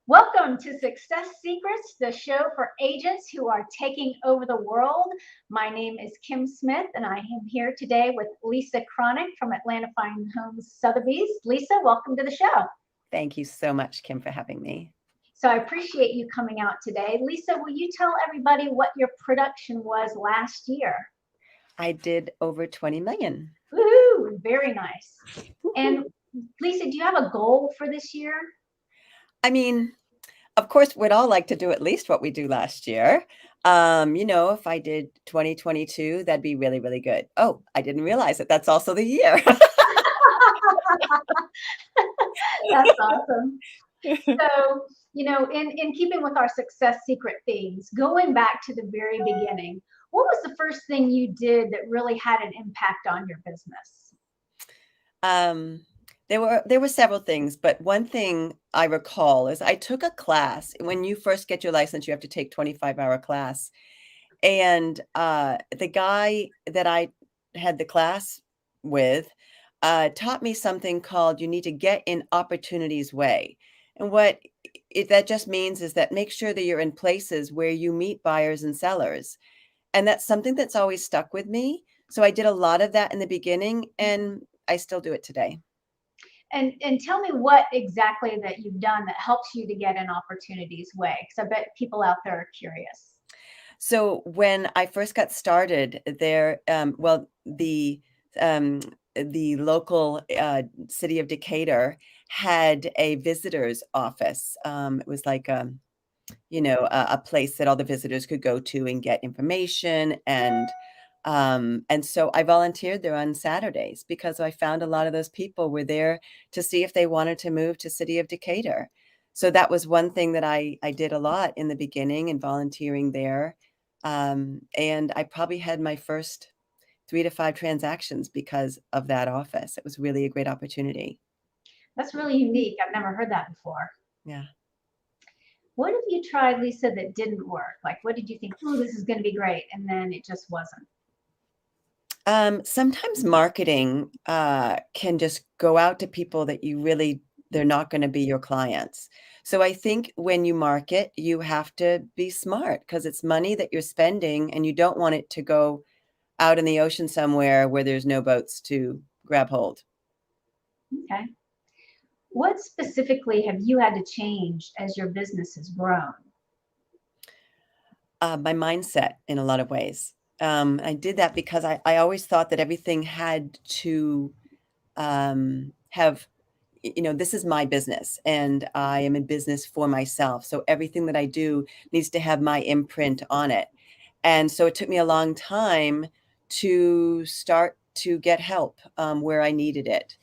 Welcome to Success Secrets, the show for agents who are taking over the world. My name is Kim Smith, and I am here today with Lisa Cronic from Atlanta Fine Homes Sotheby's. Lisa, welcome to the show. Thank you so much, Kim, for having me. So I appreciate you coming out today. Lisa, will you tell everybody what your production was last year? I did over 20 million. Woohoo! Very nice. Woo-hoo. And Lisa, do you have a goal for this year? I mean, of course, we'd all like to do at least what we do last year. If I did 2022, that'd be really, really good. Oh, I didn't realize that that's also the year. That's awesome. So, in keeping with our success secret themes, going back to the very beginning, what was the first thing you did that really had an impact on your business? Um, there were several things, but one thing I recall is I took a class. When you first get your license, you have to take 25-hour class. And the guy that I had the class with taught me something called you need to get in opportunity's way. And that just means is that make sure that you're in places where you meet buyers and sellers. And that's something that's always stuck with me. So I did a lot of that in the beginning, and I still do it today. And tell me what exactly that you've done that helps you to get in opportunities way, because I bet people out there are curious. So when I first got started there, um, the local city of Decatur had a visitors office. It was like a place that all the visitors could go to and get information. And so I volunteered there on Saturdays because I found a lot of those people were there to see if they wanted to move to city of Decatur. So that was one thing that I did a lot in the beginning and volunteering there. And I probably had my first 3 to 5 transactions because of that office. It was really a great opportunity. That's really unique. I've never heard that before. Yeah. What have you tried, Lisa, that didn't work? Like, what did you think, oh, this is going to be great, and then it just wasn't? Sometimes marketing can just go out to people that they're not going to be your clients. So I think when you market, you have to be smart because it's money that you're spending and you don't want it to go out in the ocean somewhere where there's no boats to grab hold. Okay. What specifically have you had to change as your business has grown? My mindset in a lot of ways. I did that because I always thought that everything had to have, this is my business and I am in business for myself. So everything that I do needs to have my imprint on it. And so it took me a long time to start to get help where I needed it.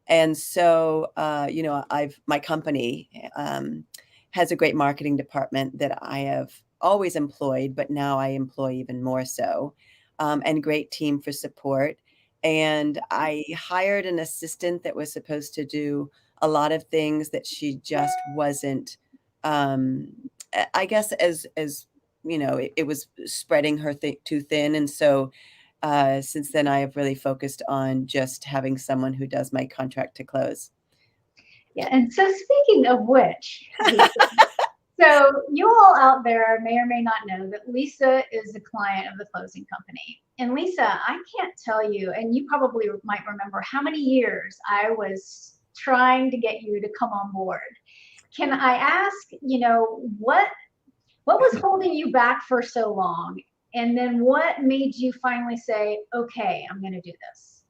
And so, my company has a great marketing department that I have always employed, but now I employ even more so, and great team for support. And I hired an assistant that was supposed to do a lot of things that she just wasn't. Um, I guess as it was spreading her too thin, and so since then, I have really focused on just having someone who does my contract to close. Yeah, and so speaking of which, Lisa, so you all out there may or may not know that Lisa is the client of the closing company. And Lisa, I can't tell you, and you probably might remember how many years I was trying to get you to come on board. Can I ask, what was holding you back for so long? And then what made you finally say, okay, I'm going to do this?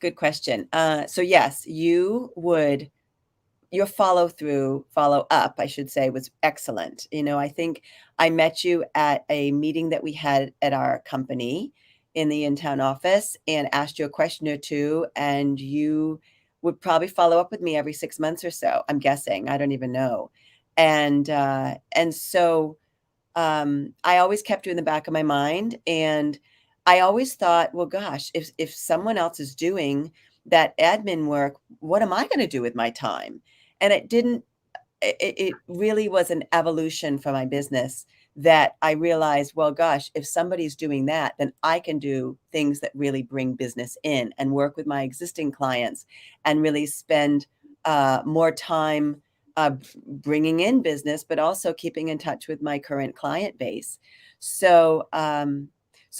Good question. So yes, your follow up, I should say, was excellent. I think I met you at a meeting that we had at our company in the in-town office and asked you a question or two, and you would probably follow up with me every 6 months or so. I'm guessing. I don't even know. And so I always kept you in the back of my mind, and I always thought, well, gosh, if someone else is doing that admin work, what am I going to do with my time? And it didn't. It really was an evolution for my business that I realized, well, gosh, if somebody's doing that, then I can do things that really bring business in and work with my existing clients and really spend more time bringing in business, but also keeping in touch with my current client base. So,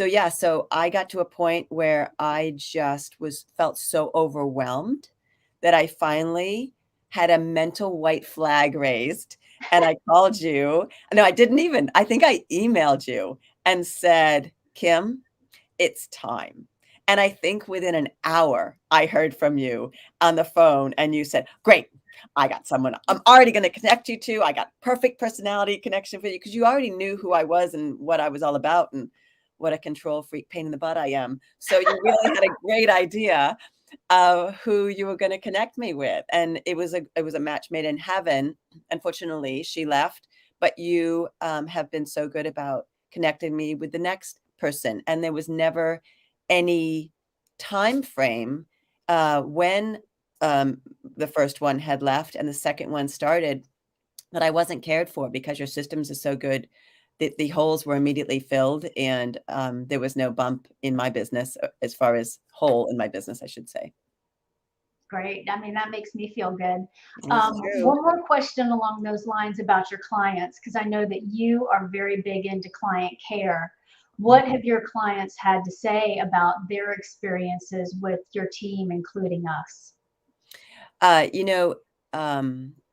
yeah, so I got to a point where I just felt so overwhelmed that I finally had a mental white flag raised, and I called you. No, I didn't even. I think I emailed you and said, "Kim, it's time." And I think within an hour, I heard from you on the phone, and you said, "Great, I got someone I'm already gonna connect you to. I got perfect personality connection for you," because you already knew who I was and what I was all about and what a control freak pain in the butt I am. So you really had a great idea of who you were gonna connect me with, and it was a match made in heaven. Unfortunately, she left, but you, have been so good about connecting me with the next person, and there was never any time frame, when, the first one had left and the second one started, that I wasn't cared for because your systems are so good that the holes were immediately filled, and, there was no bump in my business, as far as hole in my business, I should say. Great. I mean, that makes me feel good. It's true. One more question along those lines about your clients, because I know that you are very big into client care. What Mhm. have your clients had to say about their experiences with your team, including us? Uh, you know,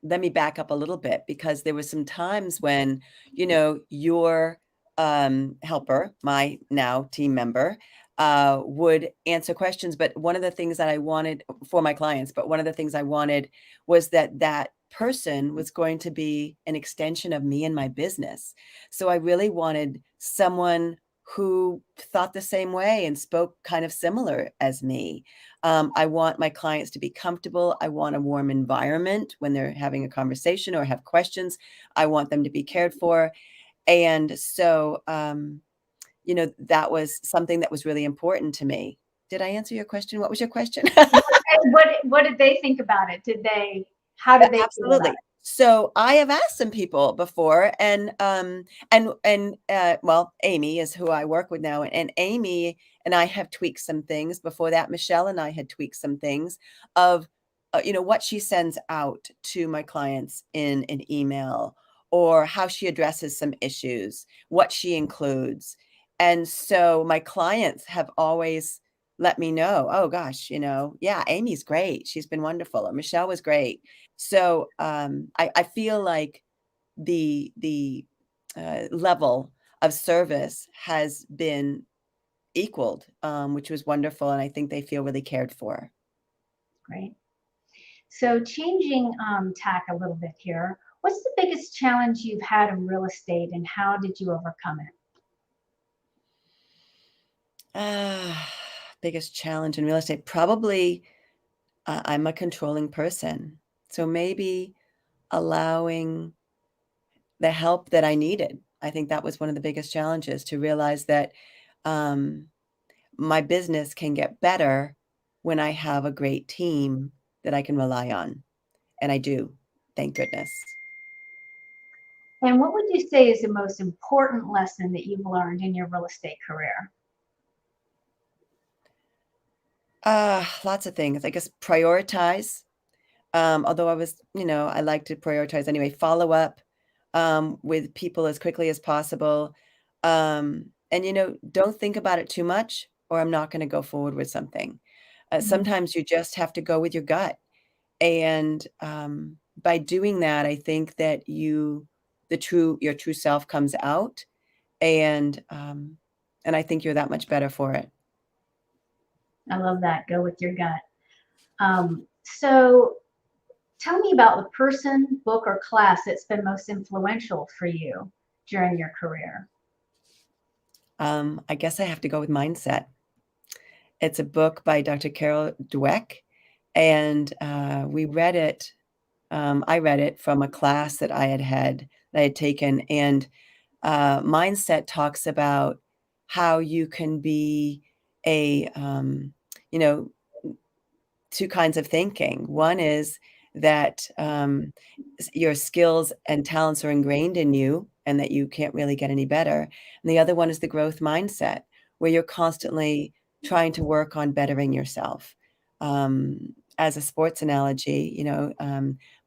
Let me back up a little bit because there were some times when, your helper, my now team member, would answer questions. But one of the things that I wanted for my clients, but one of the things I wanted was that that person was going to be an extension of me and my business. So I really wanted someone who thought the same way and spoke kind of similar as me. I want my clients to be comfortable. I want a warm environment when they're having a conversation or have questions. I want them to be cared for. And so, that was something that was really important to me. Did I answer your question? What was your question? What did they think about it? How did they feel about Absolutely. So I have asked some people before, well, Amy is who I work with now, and Amy and I have tweaked some things. Before that, Michelle and I had tweaked some things of, what she sends out to my clients in an email, or how she addresses some issues, what she includes. And so my clients have always let me know, "Oh gosh, yeah, Amy's great. She's been wonderful," or "Michelle was great." So, I feel like the level of service has been equaled, which was wonderful, and I think they feel really cared for. it? Great. So changing tack a little bit here, what's the biggest challenge you've had in real estate and how did you overcome it? Ah, biggest challenge in real estate, probably, I'm a controlling person, so maybe allowing the help that I needed. I think that was one of the biggest challenges, to realize that, um my business can get better when I have a great team that I can rely on, and I do, thank goodness. And what would you say is the most important lesson that you've learned in your real estate career? Lots of things, I guess prioritize, although I like to prioritize anyway, follow up, with people as quickly as possible, and, don't think about it too much or I'm not gonna go forward with something. Mhm. Sometimes you just have to go with your gut. And, by doing that, I think that your true self comes out, and, I think you're that much better for it. I love that. Go with your gut. So tell me about the person, book, or class that's been most influential for you during your career. I guess I have to go with mindset. It's a book by Dr. Carol Dweck, and, I read it from a class that I had taken, and mindset talks about how you can be a, you know, 2 kinds of thinking. One is that, your skills and talents are ingrained in you and that you can't really get any better. And the other one is the growth mindset, where you're constantly trying to work on bettering yourself. Um, as a sports analogy,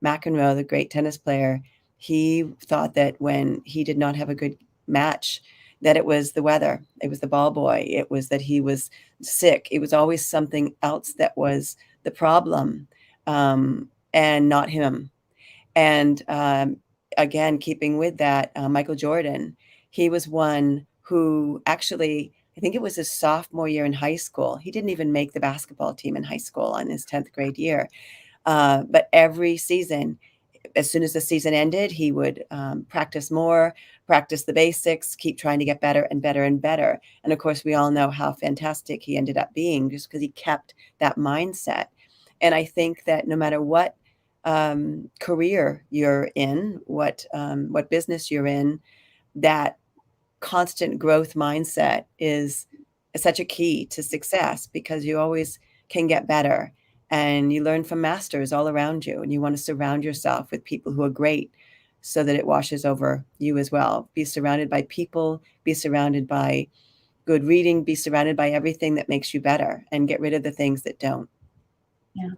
McEnroe, the great tennis player, he thought that when he did not have a good match, that it was the weather, it was the ball boy, it was that he was sick. It was always something else that was the problem, and not him. And again, keeping with that, Michael Jordan, he was one who actually, I think it was his sophomore year in high school. He didn't even make the basketball team in high school on his 10th grade year. But every season, as soon as the season ended, he would practice more, practice the basics, keep trying to get better and better and better. And of course, we all know how fantastic he ended up being just because he kept that mindset. And I think that no matter what career you're in, what business you're in, that constant growth mindset is such a key to success because you always can get better and you learn from masters all around you, and you want to surround yourself with people who are great so that it washes over you as well. Be surrounded by people, be surrounded by good reading, be surrounded by everything that makes you better, and get rid of the things that don't. Yeah.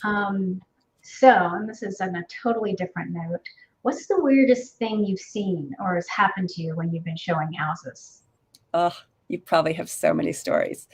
And this is on a totally different note. What's the weirdest thing you've seen or has happened to you when you've been showing houses? Oh, you probably have so many stories.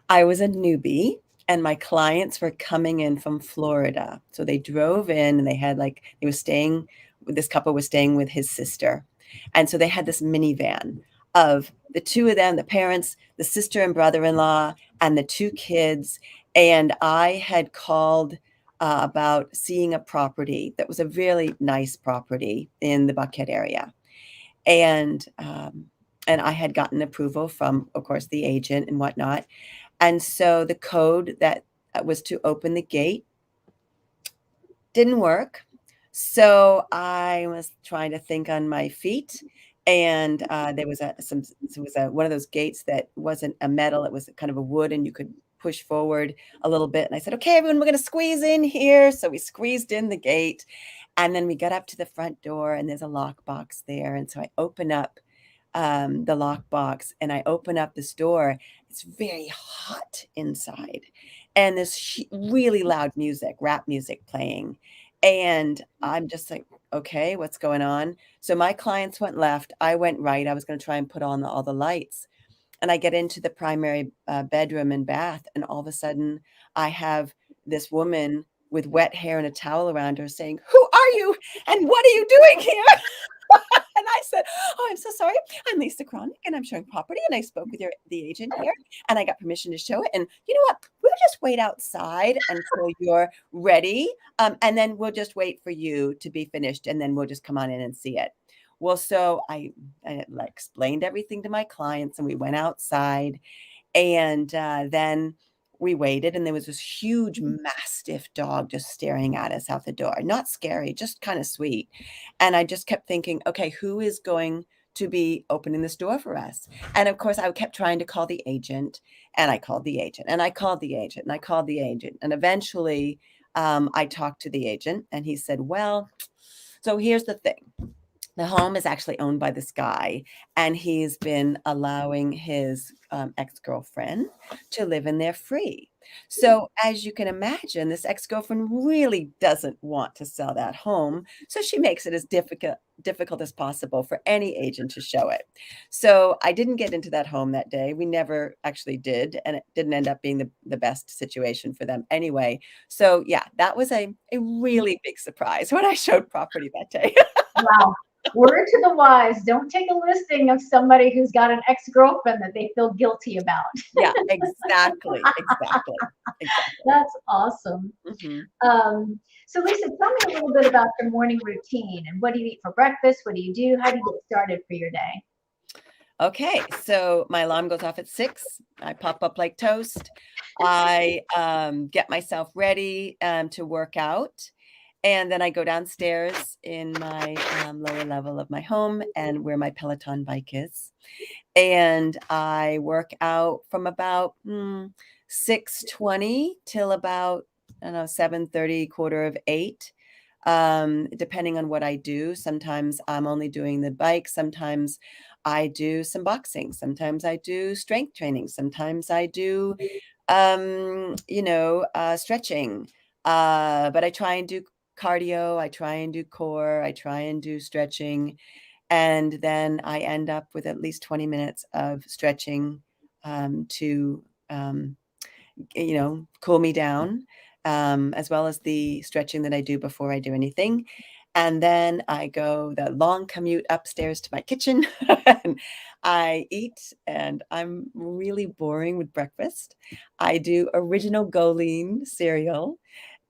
I was a newbie and my clients were coming in from Florida. So they drove in and this couple was staying with his sister. And so they had this minivan of the two of them, the parents, the sister and brother-in-law, and the two kids. And I had called about seeing a property that was a really nice property in the Buckhead area. And I had gotten approval from, of course, the agent and whatnot. And so the code that was to open the gate didn't work. So I was trying to think on my feet, and there was one of those gates that wasn't a metal; it was kind of a wood, and you could push forward a little bit. And I said, "Okay, everyone, we're going to squeeze in here." So we squeezed in the gate, and then we got up to the front door, and there's a lockbox there. And so I open up the lockbox and I open up this door. It's very hot inside, and there's really loud music, rap music playing. And I'm just like, okay, what's going on? So my clients went left. I went right. I was going to try and put on all the lights. And I get into the primary bedroom and bath. And all of a sudden, I have this woman with wet hair and a towel around her saying, "Who are you? And what are you doing here?" And I said, "Oh, I'm so sorry. I'm Lisa Cronic, and I'm showing property. And I spoke with the agent here, and I got permission to show it. And you know what? We'll just wait outside until you're ready, and then we'll just wait for you to be finished, and then we'll just come on in and see it." Well, so I like explained everything to my clients, and we went outside, and then we waited, and there was this huge mastiff dog just staring at us out the door. Not scary, just kind of sweet. And I just kept thinking, okay, who is going to be opening this door for us? And of course, I kept trying to call the agent, and I called the agent, and I called the agent, and I called the agent. And eventually, I talked to the agent, and he said, "Well, so here's the thing. The home is actually owned by this guy, and he's been allowing his ex-girlfriend to live in there free. So, as you can imagine, this ex-girlfriend really doesn't want to sell that home. So she makes it as difficult as possible for any agent to show it. So I didn't get into that home that day. We never actually did, and it didn't end up being the best situation for them anyway. So yeah, that was a really big surprise when I showed property that day. Wow. Word to the wise, don't take a listing of somebody who's got an ex-girlfriend that they feel guilty about. Yeah, exactly, exactly, exactly. That's awesome. Mhm. So Lisa, tell me a little bit about your morning routine and what do you eat for breakfast? What do you do? How do you get started for your day? Okay, so my alarm goes off at 6. I pop up like toast. I get myself ready to work out. And then I go downstairs in my lower level of my home and where my Peloton bike is. And I work out from about 6:20 till about, I don't know, 7:30, quarter of 8. Depending on what I do. Sometimes I'm only doing the bike. Sometimes I do some boxing. Sometimes I do strength training. Sometimes I do stretching. But I try and do cardio, I try and do core, I try and do stretching. And then I end up with at least 20 minutes of stretching to, cool me down, as well as the stretching that I do before I do anything. And then I go the long commute upstairs to my kitchen and I eat, and I'm really boring with breakfast. I do Original Goleen cereal,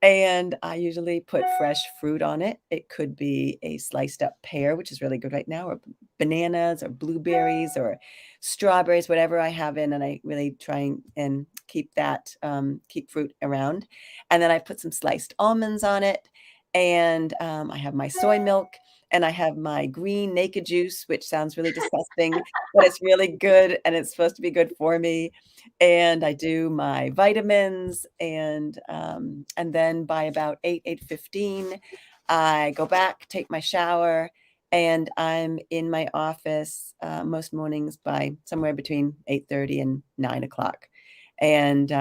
and I usually put fresh fruit on it. It could be a sliced up pear, which is really good right now, or bananas or blueberries or strawberries, whatever I have in, and I really try and keep that, keep fruit around. And then I put some sliced almonds on it, and I have my soy milk, and I have my green naked juice, which sounds really disgusting, but it's really good, and it's supposed to be good for me. And I do my vitamins, and then by about 8:15, I go back, take my shower, and I'm in my office most mornings by somewhere between 8:30 and 9 o'clock. And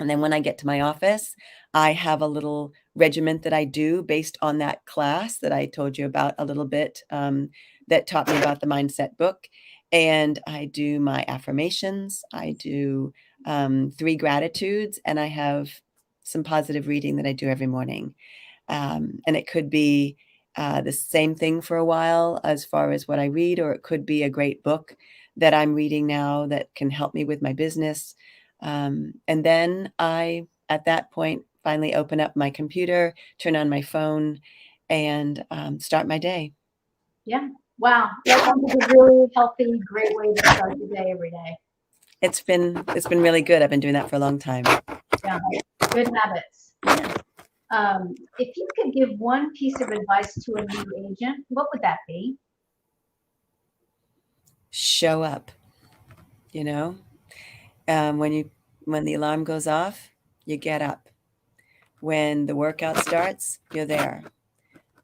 and then when I get to my office, I have a little regiment that I do based on that class that I told you about a little bit, that taught me about the mindset book. And I do my affirmations, I do 3 gratitudes, and I have some positive reading that I do every morning. And it could be the same thing for a while as far as what I read, or it could be a great book that I'm reading now that can help me with my business. And then I, at that point, finally open up my computer, turn on my phone, and start my day. Yeah. Wow. That sounds like a really healthy, great way to start the day every day. It's been really good. I've been doing that for a long time. Yeah. Good habits. If you could give one piece of advice to a new agent, what would that be? Show up, you know. When the alarm goes off, you get up. When the workout starts, you're there.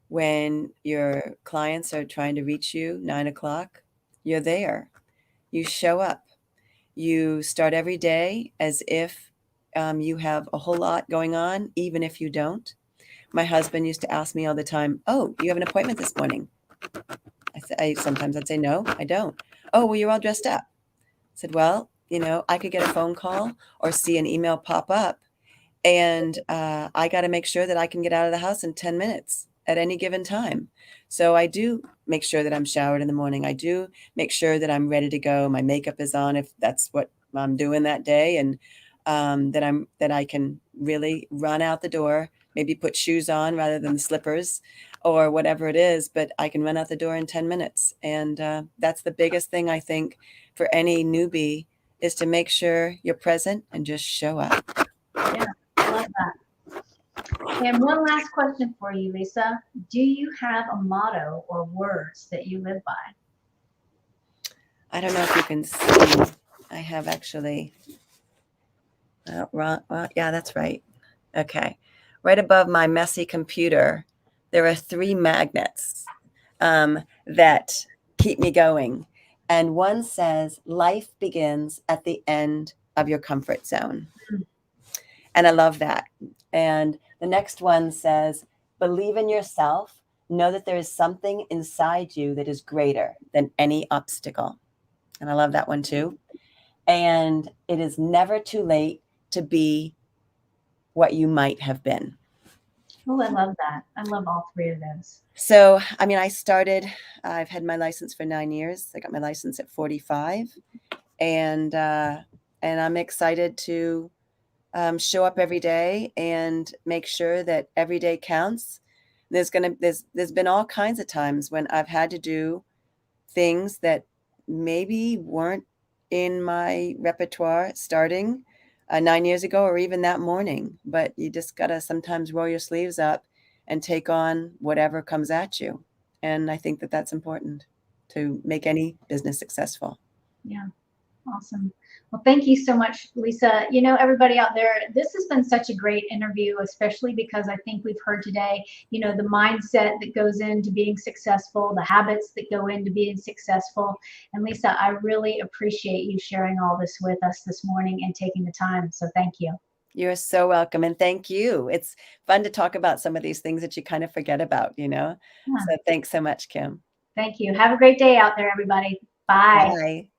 When your clients are trying to reach you 9 o'clock, you're there. You show up. You start every day as if you have a whole lot going on, even if you don't. My husband used to ask me all the time, "Oh, you have an appointment this morning?" Sometimes I'd say, "No, I don't." "Oh, well, you're all dressed up." I said, "Well, I could get a phone call or see an email pop up, and I got to make sure that I can get out of the house in 10 minutes at any given time. So I do make sure that I'm showered in the morning. I do make sure that I'm ready to go. My makeup is on if that's what I'm doing that day, and that I can really run out the door, maybe put shoes on rather than the slippers or whatever it is, but I can run out the door in 10 minutes. And that's the biggest thing, I think, for any newbie, is to make sure you're present and just show up. Yeah, I love that. And one last question for you, Lisa. Do you have a motto or words that you live by? I don't know if you can see. I have actually. Yeah, that's right. Okay. Right above my messy computer, there are 3 magnets that keep me going. And one says, "Life begins at the end of your comfort zone." And I love that. And the next one says, "Believe in yourself. Know that there is something inside you that is greater than any obstacle." And I love that one too. And it is never too late to be what you might have been. Oh, I love that. I love all 3 of those. So, I mean, I've had my license for 9 years. I got my license at 45, and I'm excited to show up every day and make sure that every day counts. There's been all kinds of times when I've had to do things that maybe weren't in my repertoire starting 9 years ago or even that morning. But you just got to sometimes roll your sleeves up and take on whatever comes at you. And I think that that's important to make any business successful. Yeah. Awesome. Well, thank you so much, Lisa. Everybody out there, this has been such a great interview, especially because I think we've heard today, the mindset that goes into being successful, the habits that go into being successful. And Lisa, I really appreciate you sharing all this with us this morning and taking the time. So thank you. You're so welcome, and thank you. It's fun to talk about some of these things that you kind of forget about, you know? Yeah, So thanks so much, Kim. thank you. Have a great day out there, everybody. Bye. Bye.